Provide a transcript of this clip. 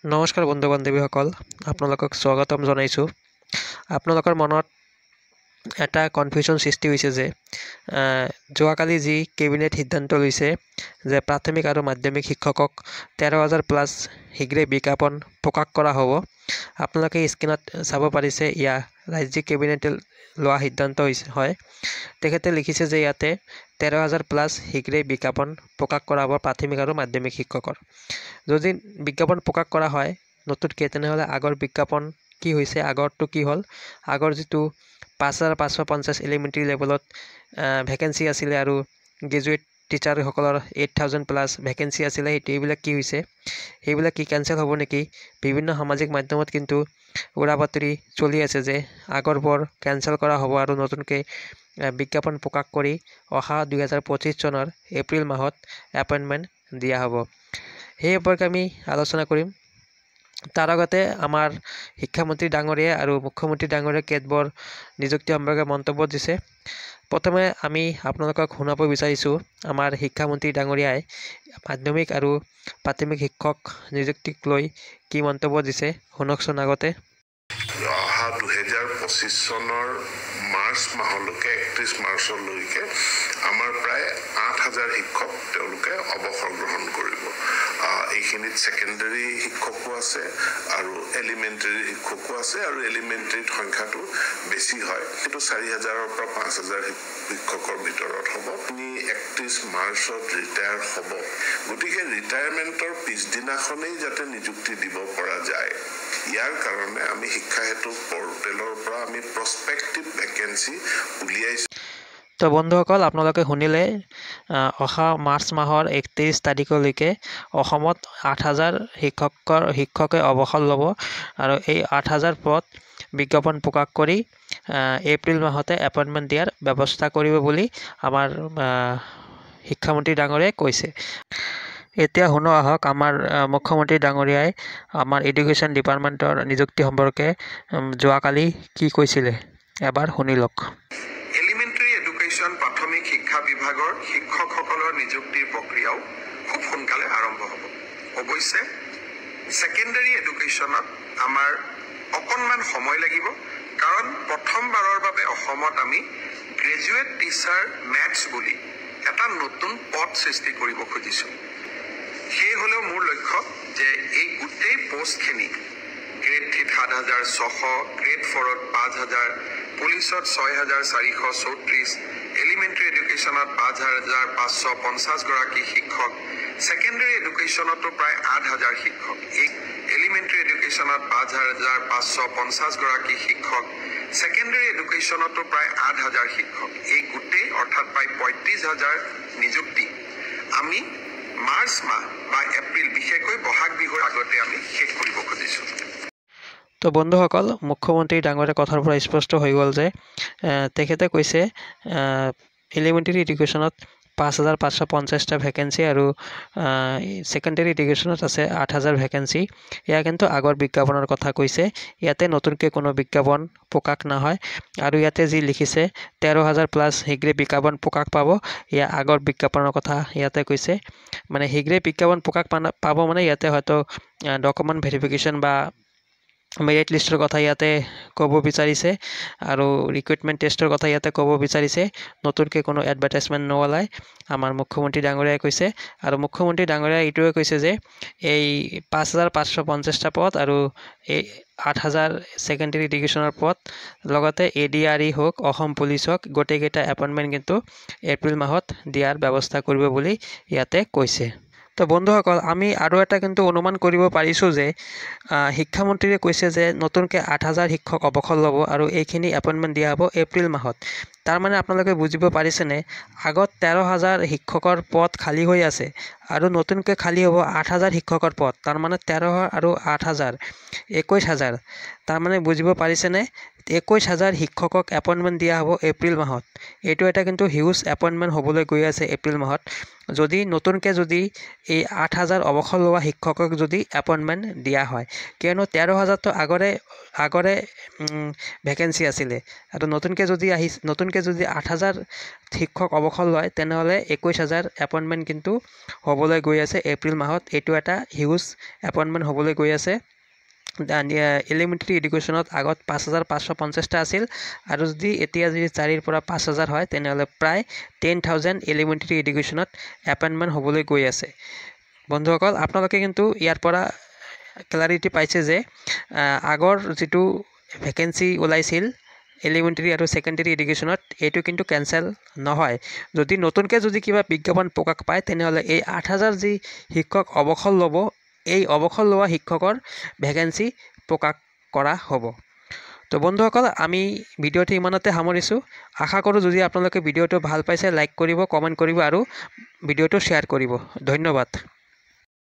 নমস্কাৰ বন্ধু বান্ধৱীসকল, আপোনালোকক স্বাগতম জনাইছোঁ। আপোনালোকৰ মনত এটা কনফিউজন সৃষ্টি হৈছে যে যোৱাকালি যি কেবিনেট সিদ্ধান্ত লৈছে যে প্ৰাথমিক আৰু মাধ্যমিক শিক্ষকক 13,000 প্লাছ শীঘ্ৰে বিজ্ঞাপন প্ৰকাশ কৰা হ'ব। আপোনালোকে স্ক্ৰীনত চাব পাৰিছে, ৰাজ্যিক কেবিনেটে লোৱা সিদ্ধান্ত হয়। তেখেতে লিখিছে যে ইয়াতে 13,000 প্লাছ শীঘ্ৰে বিজ্ঞাপন প্ৰকাশ কৰা হ'ব প্ৰাথমিক আৰু মাধ্যমিক শিক্ষকৰ। যদি বিজ্ঞাপন প্ৰকাশ কৰা হয় নতুনকৈ, তেনেহ'লে আগৰ বিজ্ঞাপন কি হৈছে, আগৰটো কি হ'ল, আগৰ যিটো 5,550 এলিমেণ্টাৰী লেভেলত ভেকেঞ্চি আছিলে আৰু গ্ৰেজুৱেট টিচাৰসকলৰ 8,000 প্লাছ ভেকেঞ্চি আছিলে, এইবিলাক কি হৈছে, সেইবিলাক কি কেঞ্চেল হ'ব নেকি? বিভিন্ন সামাজিক মাধ্যমত কিন্তু উৰা বাতৰি চলি আছে যে আগৰবোৰ কেঞ্চেল কৰা হ'ব আৰু নতুনকৈ বিজ্ঞাপন প্ৰকাশ কৰি অহা 2025 চনৰ এপ্ৰিল মাহত এপইণ্টমেণ্ট দিয়া হ'ব। সেই সম্পৰ্কে আমি আলোচনা কৰিম। তাৰ আগতে আমাৰ শিক্ষামন্ত্ৰী ডাঙৰীয়া আৰু মুখ্যমন্ত্ৰী ডাঙৰীয়া কেতবোৰ নিযুক্তি সম্পৰ্কে মন্তব্য দিছে। প্ৰথমে আমি আপোনালোকক শুনাব বিচাৰিছোঁ আমাৰ শিক্ষামন্ত্ৰী ডাঙৰীয়াই মাধ্যমিক আৰু প্ৰাথমিক শিক্ষক নিযুক্তিক লৈ কি মন্তব্য দিছে, শুনকচোন আগতে। অহা 2025 চনৰ মাৰ্চ মাহলৈকে 31 মাৰ্চলৈকে আমাৰ প্ৰায় 8,000 শিক্ষক তেওঁলোকে অৱসৰ গ্ৰহণ কৰিব। এইখিনিত ছেকেণ্ডাৰী শিক্ষকো আছে আৰু এলিমেণ্টাৰী শিক্ষকো আছে, আৰু এলিমেণ্টাৰীত সংখ্যাটো বেছি হয়, কিন্তু 4,000-ৰ পৰা 5,000 শিক্ষকৰ ভিতৰত হ'ব। 31 মাৰ্চত ৰিটায়াৰ হ'ব। গতিকে ৰিটায়াৰমেণ্টৰ পিছদিনাখনেই যাতে নিযুক্তি দিব পৰা যায়, ইয়াৰ কাৰণে আমি শিক্ষা হেতু পৰ্টেলৰ পৰা আমি প্ৰস্পেক্টিভ ভেকেঞ্চি উলিয়াইছোঁ। তো বন্ধুসকল, আপোনালোকে শুনিলে, অহা মাৰ্চ মাহৰ 31 তাৰিখলৈকে অসমত 8,000 শিক্ষকে অৱসৰ ল'ব আৰু এই 8,000 পদ বিজ্ঞাপন প্ৰকাশ কৰি এপ্ৰিল মাহতে এপইণ্টমেণ্ট দিয়াৰ ব্যৱস্থা কৰিব বুলি আমাৰ শিক্ষামন্ত্ৰী ডাঙৰীয়াই কৈছে। এতিয়া শুনো আহক আমাৰ মুখ্যমন্ত্ৰী ডাঙৰীয়াই আমাৰ এডুকেশ্যন ডিপাৰ্টমেণ্টৰ নিযুক্তি সম্পৰ্কে যোৱাকালি কি কৈছিলে, এবাৰ শুনি লওক। এলিমেণ্টাৰী এডুকেশ্যন প্ৰাথমিক শিক্ষা বিভাগৰ শিক্ষকসকলৰ নিযুক্তিৰ প্ৰক্ৰিয়াও খুব সোনকালে আৰম্ভ হ'ব। অৱশ্যে ছেকেণ্ডাৰী এডুকেশ্যনত আমাৰ অকণমান সময় লাগিব, কাৰণ প্ৰথমবাৰৰ বাবে অসমত আমি গ্ৰেজুৱেট টিচাৰ মেথছ বুলি এটা নতুন পদ সৃষ্টি কৰিব খুজিছোঁ। সেই হ'লেও মোৰ লক্ষ্য যে এই গোটেই পষ্টখিনি গ্ৰেড 3-ত 7,600, গ্ৰেড 4-ত 5,000, পুলিচত 6,434, এলিমেণ্টাৰী এডুকেশ্যনত 5,550 গৰাকী শিক্ষক, ছেকেণ্ডাৰী এডুকেশ্যনতো প্ৰায় 8,000 শিক্ষক, এই এলিমেণ্টাৰী এডুকেশ্যনত 5,550 গৰাকী শিক্ষক, ছেকেণ্ডাৰী এডুকেশ্যনতো প্ৰায় 8,000 শিক্ষক, এই গোটেই অৰ্থাৎ প্ৰায় 35,000 নিযুক্তি আমি মাৰ্চ মাহ বা এপ্ৰিল, বিশেষকৈ বহাগ বিহুৰ আগতে আমি শেষ কৰিব খুজিছোঁ। তো বন্ধুসকল, মুখ্যমন্ত্ৰী ডাঙৰীয়া কথাৰ পৰা স্পষ্ট হৈ গ'ল যে তেখেতে কৈছে এলিমেণ্টাৰী এডুকেশ্যনত 5,550টা ভেকেঞ্চি আৰু ছেকেণ্ডাৰী এডুকেশ্যনত আছে 8,000 ভেকেঞ্চি। এয়া কিন্তু আগৰ বিজ্ঞাপনৰ কথা কৈছে, ইয়াতে নতুনকৈ কোনো বিজ্ঞাপন প্ৰকাশ নহয়। আৰু ইয়াতে যি লিখিছে 13,000 প্লাছ শীঘ্ৰে বিজ্ঞাপন প্ৰকাশ পাব, এয়া আগৰ বিজ্ঞাপনৰ কথা ইয়াতে কৈছে। মানে শীঘ্ৰে বিজ্ঞাপন প্ৰকাশ পাব মানে ইয়াতে হয়তো ডকুমেণ্ট ভেৰিফিকেশ্যন বা মেৰিট লিষ্টৰ কথা ইয়াতে ক'ব বিচাৰিছে আৰু ৰিক্ৰুইটমেণ্ট টেষ্টৰ কথা ইয়াতে ক'ব বিচাৰিছে। নতুনকৈ কোনো এডভাৰটাইজমেণ্ট নোলায়, আমাৰ মুখ্যমন্ত্ৰী ডাঙৰীয়াই কৈছে। আৰু মুখ্যমন্ত্ৰী ডাঙৰীয়াই এইটোৱে কৈছে যে এই 5,550টা পদ আৰু এই 8,000 ছেকেণ্ডাৰী এডুকেশ্যনৰ পদ, লগতে ADRE হওক, অসম পুলিচ হওক, গোটেইকেইটা এপইণ্টমেণ্ট কিন্তু এপ্ৰিল মাহত দিয়াৰ ব্যৱস্থা কৰিব বুলি ইয়াতে কৈছে। তো বন্ধুসকল, আমি আৰু এটা কিন্তু অনুমান কৰিব পাৰিছোঁ যে শিক্ষামন্ত্ৰীয়ে কৈছে যে নতুনকৈ 8,000 শিক্ষক অৱসৰ ল'ব আৰু এইখিনি এপইণ্টমেণ্ট দিয়া হ'ব এপ্ৰিল মাহত। তাৰমানে আপোনালোকে বুজিব পাৰিছেনে, আগত 13,000 শিক্ষকৰ পদ খালী হৈ আছে আৰু নতুনকৈ খালী হ'ব 8,000 শিক্ষকৰ পদ। তাৰমানে 13 আৰু 8,000 21,000। তাৰমানে বুজিব পাৰিছেনে, 21,000 শিক্ষকক এপইণ্টমেণ্ট দিয়া হ'ব এপ্ৰিল মাহত। এইটো এটা কিন্তু হিউজ এপইণ্টমেণ্ট হ'বলৈ গৈ আছে এপ্ৰিল মাহত। যদি নতুনকৈ এই 8,000 অৱসৰ লোৱা শিক্ষকক যদি এপইণ্টমেণ্ট দিয়া হয়, কিয়নো 13,000টো আগৰে ভেকেঞ্চি আছিলে আৰু নতুনকৈ যদি 8,000 শিক্ষক অৱসৰ লয় তেনেহ'লে 21,000 এপইণ্টমেণ্ট কিন্তু হ'বলৈ গৈ আছে এপ্ৰিল মাহত। এইটো এটা হিউজ এপইণ্টমেণ্ট হ'বলৈ গৈ আছে। এলিমেণ্টাৰী এডুকেশ্যনত আগত 5,550টা আছিল আৰু এতিয়া যদি 4ৰ পৰা 5,000 হয় তেনেহ'লে প্ৰায় 10,000 এলিমেণ্টাৰী এডুকেশ্যনত এপইণ্টমেণ্ট হ'বলৈ গৈ আছে। বন্ধুসকল, আপোনালোকে কিন্তু ইয়াৰ পৰা ক্লাৰিটি পাইছে যে আগৰ যিটো ভেকেঞ্চি ওলাইছিল এলিমেণ্টাৰী আৰু ছেকেণ্ডেৰী এডুকেশ্যনত এইটো কিন্তু কেঞ্চেল নহয়। যদি নতুনকৈ কিবা বিজ্ঞাপন প্ৰকাশ পায় তেনেহ'লে এই 8,000 যি শিক্ষক অৱসৰ ল'ব, এই অৱসৰ লোৱা শিক্ষকৰ ভেকেঞ্চি প্ৰকাশ কৰা হ'ব। তো বন্ধুসকল, আমি ভিডিঅ'টো ইমানতে সামৰিছোঁ। আশা কৰোঁ যদি আপোনালোকে ভিডিঅ'টো ভাল পাইছে লাইক কৰিব, কমেণ্ট কৰিব আৰু ভিডিঅ'টো শ্বেয়াৰ কৰিব। ধন্যবাদ।